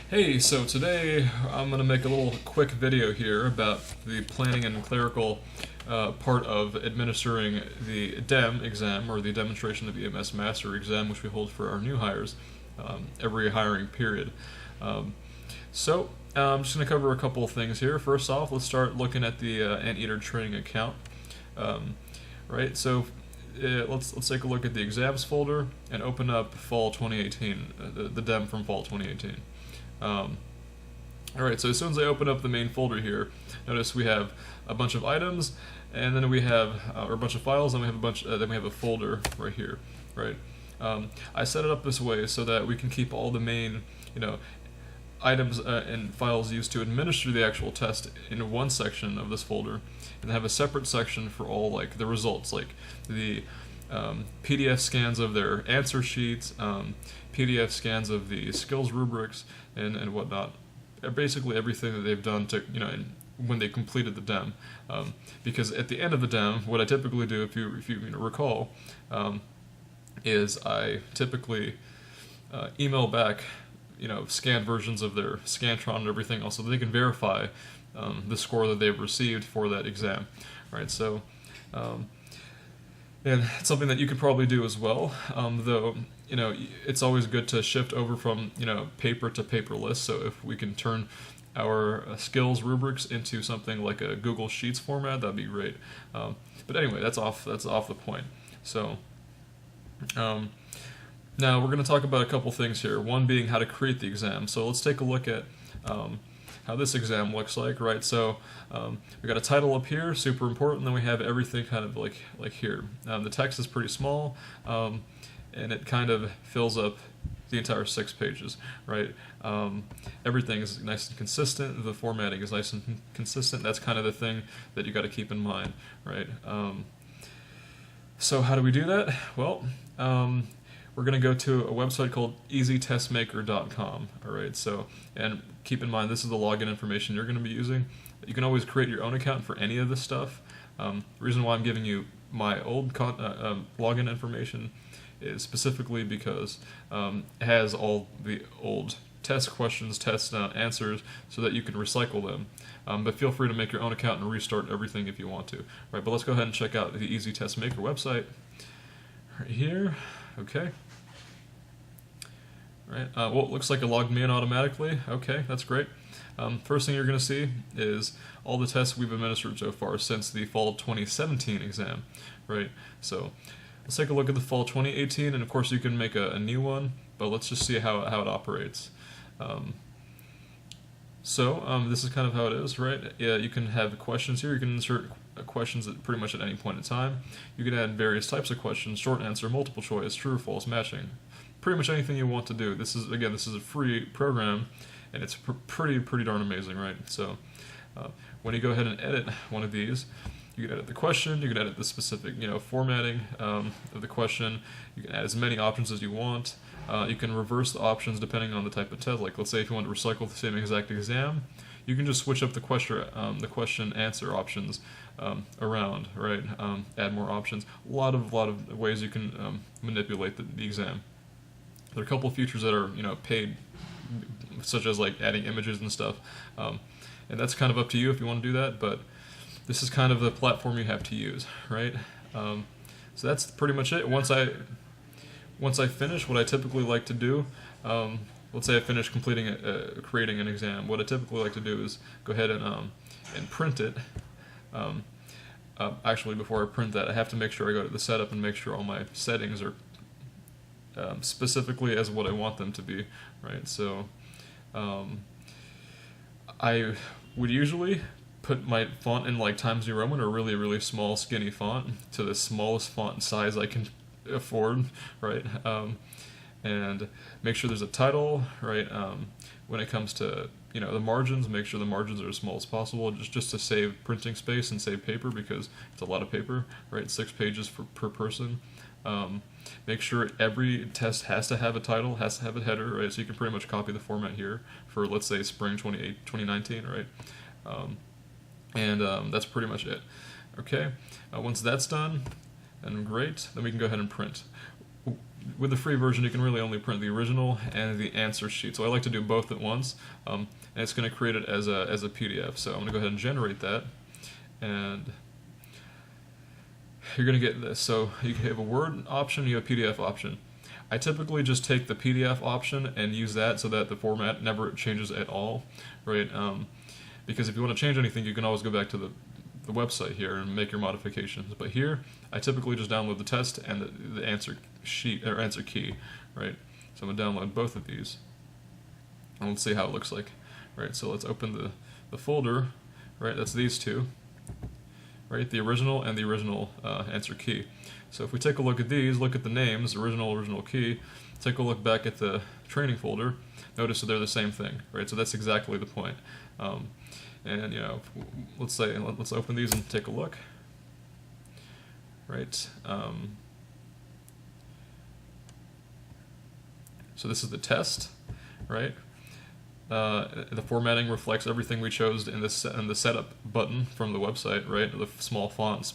Hey, so today I'm going to make a little quick video here about the planning and clerical part of administering the DEM exam, or the Demonstration of EMS Master exam, which we hold for our new hires every hiring period. I'm just going to cover a couple of things here. First off, let's start looking at the Anteater training account. Right, so let's take a look at the exams folder and open up fall 2018, the DEM from fall 2018. Alright, so as soon as I open up the main folder here, notice we have a bunch of items, and then we have or a bunch of files, and we have then we have a folder right here, right? I set it up this way so that we can keep all the main, items and files used to administer the actual test in one section of this folder, and have a separate section for all like the results, like the PDF scans of their answer sheets, PDF scans of the skills rubrics, and whatnot. Basically everything that they've done to, when they completed the DEM. Because at the end of the DEM, what I typically do, if you recall, is I typically email back, scanned versions of their scantron and everything else, so that they can verify the score that they've received for that exam, right? So. And it's something that you could probably do as well, though, it's always good to shift over from, paper to paperless. So if we can turn our skills rubrics into something like a Google Sheets format, that'd be great. But anyway, that's off the point. So now we're going to talk about a couple things here. One being how to create the exam. So let's take a look at how this exam looks like, right? So we got a title up here, super important. Then we have everything kind of like here. The text is pretty small, and it kind of fills up the entire 6 pages, right? Everything is nice and consistent. The formatting is nice and consistent. That's kind of the thing that you got to keep in mind, right? So how do we do that? Well, we're going to go to a website called easytestmaker.com. All right, so, and keep in mind, this is the login information you're going to be using. You can always create your own account for any of this stuff. The reason why I'm giving you my old login information is specifically because it has all the old test questions, test answers, so that you can recycle them. But feel free to make your own account and restart everything if you want to. Right, but let's go ahead and check out the Easy Test Maker website right here. Okay. Right. Well, it looks like it logged me in automatically. Okay, that's great. First thing you're going to see is all the tests we've administered so far since the fall 2017 exam. Right. So let's take a look at the fall 2018, and of course you can make a new one, but let's just see how it operates. This is kind of how it is, right? Yeah, you can have questions here. You can insert questions at pretty much at any point in time. You can add various types of questions: short answer, multiple choice, true or false, matching. Pretty much anything you want to do. This is a free program, and it's pretty darn amazing, right? So when you go ahead and edit one of these, you can edit the question, you can edit the specific formatting of the question, you can add as many options as you want. You can reverse the options depending on the type of test. Like, let's say if you want to recycle the same exact exam, you can just switch up the question answer options around, right? Add more options. A lot of ways you can manipulate the exam. There are a couple of features that are paid, such as like adding images and stuff, and that's kind of up to you if you want to do that. But this is kind of the platform you have to use, right? So that's pretty much it. Once I finish, what I typically like to do, let's say I finish creating an exam. What I typically like to do is go ahead and print it. Actually, before I print that, I have to make sure I go to the setup and make sure all my settings are specifically as what I want them to be, right? So I would usually put my font in like Times New Roman, or really small skinny font, to the smallest font size I can afford, right? And make sure there's a title, right? When it comes to the margins, make sure the margins are as small as possible, just to save printing space and save paper, because it's a lot of paper, right? 6 pages per person. Make sure every test has to have a title, has to have a header, right? So you can pretty much copy the format here for, let's say, spring 2019, right? That's pretty much it. Okay, once that's done, and great, then we can go ahead and print. with the free version, you can really only print the original and the answer sheet. So I like to do both at once, and it's going to create it as a PDF. So I'm going to go ahead and generate that, and you're going to get this. So you have a Word option, you have a PDF option. I typically just take the PDF option and use that so that the format never changes at all, right? Because if you want to change anything, you can always go back to the website here and make your modifications. But here, I typically just download the test and the answer sheet or answer key, right? So I'm gonna download both of these, and let's see how it looks like, right? So let's open the folder, right? That's these two, right? The original and the original answer key. So if we take a look at these, look at the names, original key, take a look back at the training folder, notice that they're the same thing, right? So that's exactly the point. And you know, let's open these and take a look, right? So this is the test, right? The formatting reflects everything we chose in the setup button from the website, right? The small font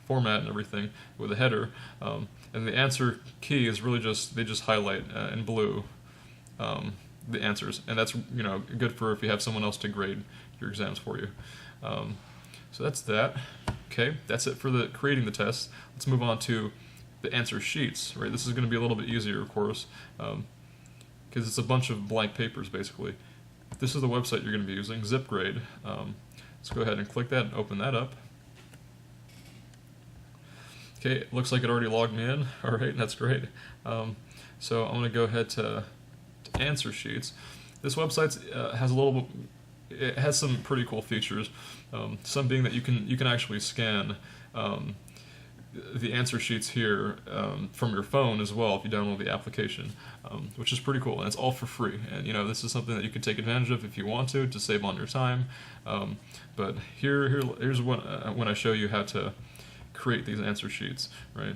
format and everything with a header, and the answer key is really they just highlight in blue the answers, and that's good for if you have someone else to grade your exams for you. So that's that. Okay, that's it for creating the test. Let's move on to the answer sheets. Right, this is going to be a little bit easier, of course, because it's a bunch of blank papers basically. This is the website you're going to be using, ZipGrade. Let's go ahead and click that and open that up. Okay, it looks like it already logged me in. All right, that's great. So I'm going to go ahead to answer sheets. This website it has some pretty cool features. Some being that you can actually scan the answer sheets here from your phone as well if you download the application, which is pretty cool, and it's all for free. And this is something that you can take advantage of if you want to save on your time. But here's when I show you how to create these answer sheets, right?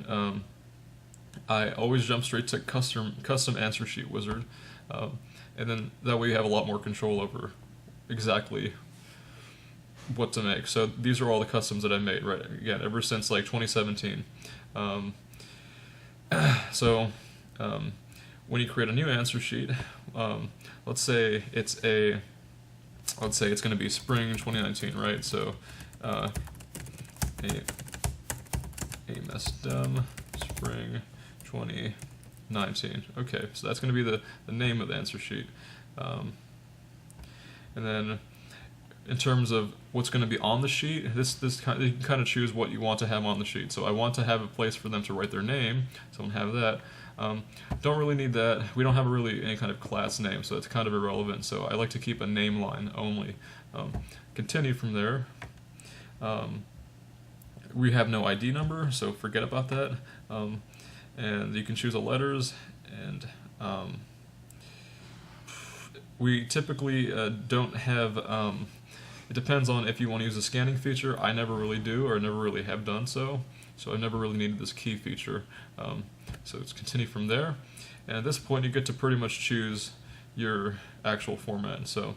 I always jump straight to custom answer sheet wizard, and then that way you have a lot more control over exactly what to make. So these are all the customs that I made, right? Again, ever since like 2017. When you create a new answer sheet, let's say it's going to be spring 2019, right? So AEMS DEM spring 2019. Okay, so that's going to be the name of the answer sheet. And then in terms of what's going to be on the sheet, you can kind of choose what you want to have on the sheet. So I want to have a place for them to write their name, so I'm going to have that. Don't really need that. We don't have really any kind of class name, so it's kind of irrelevant. So I like to keep a name line only. Continue from there. We have no ID number, so forget about that. And you can choose the letters, and we typically don't have, it depends on if you want to use the scanning feature. I never really do, or never really have done so. So I never really needed this key feature. So let's continue from there. And at this point, you get to pretty much choose your actual format. So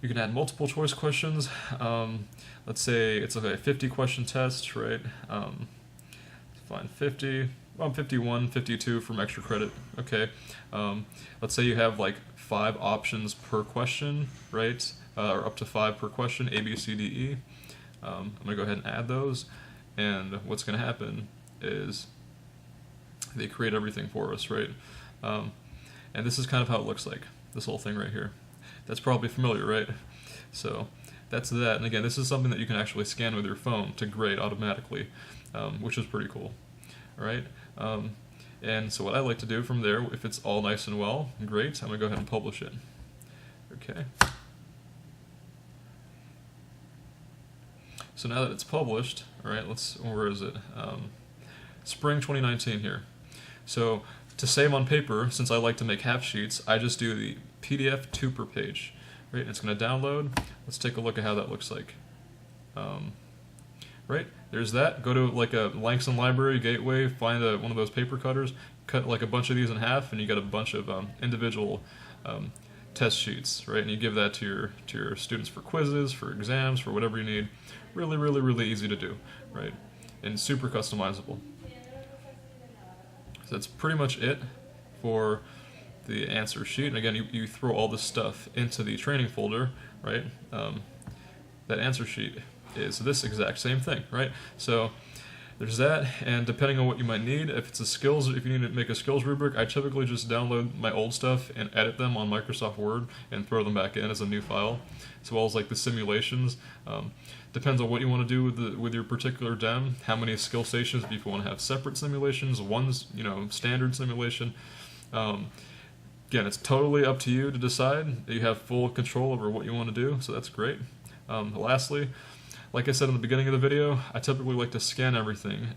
you can add multiple choice questions. Let's say it's a 50 question test, right? Find 50. Well, 51, 52 from extra credit. Okay. Let's say you have like 5 options per question, right? Or up to 5 per question, A, B, C, D, E. I'm going to go ahead and add those. And what's going to happen is they create everything for us, right? And this is kind of how it looks like, this whole thing right here. That's probably familiar, right? So that's that. And again, this is something that you can actually scan with your phone to grade automatically, which is pretty cool. All right. And so what I like to do from there, if it's all nice and well, great, I'm going to go ahead and publish it. Okay. So now that it's published, all right, where is it? Spring 2019 here. So to save on paper, since I like to make half sheets, I just do the PDF 2 per page. Right, it's going to download. Let's take a look at how that looks like. Right, there's that. Go to like a Langston Library Gateway, find one of those paper cutters, cut like a bunch of these in half, and you get a bunch of individual test sheets, right? And you give that to your students for quizzes, for exams, for whatever you need. Really, really, really easy to do, right? And super customizable. that's pretty much it for the answer sheet. And again, you throw all this stuff into the training folder, right? That answer sheet is this exact same thing, right? So there's that, and depending on what you might need, if you need to make a skills rubric, I typically just download my old stuff and edit them on Microsoft Word and throw them back in as a new file, as well as like the simulations. Depends on what you want to do with your particular DEM, how many skill stations, if you want to have separate simulations, one's standard simulation. Again, it's totally up to you to decide. You have full control over what you want to do, so that's great. Lastly, like I said in the beginning of the video, I typically like to scan everything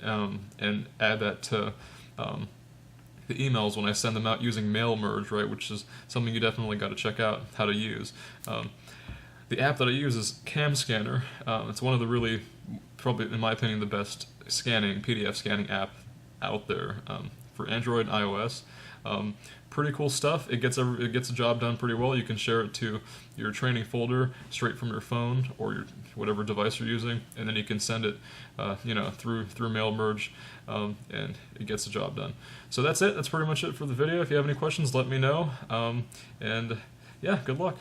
and add that to the emails when I send them out using mail merge, right? Which is something you definitely got to check out how to use. The app that I use is Cam Scanner. It's one of the really, probably in my opinion, the best PDF scanning app out there for Android and iOS. Pretty cool stuff. It gets the job done pretty well. You can share it to your training folder straight from your phone or your whatever device you're using, and then you can send it, through mail merge, and it gets the job done. So that's it. That's pretty much it for the video. If you have any questions, let me know. And yeah, good luck.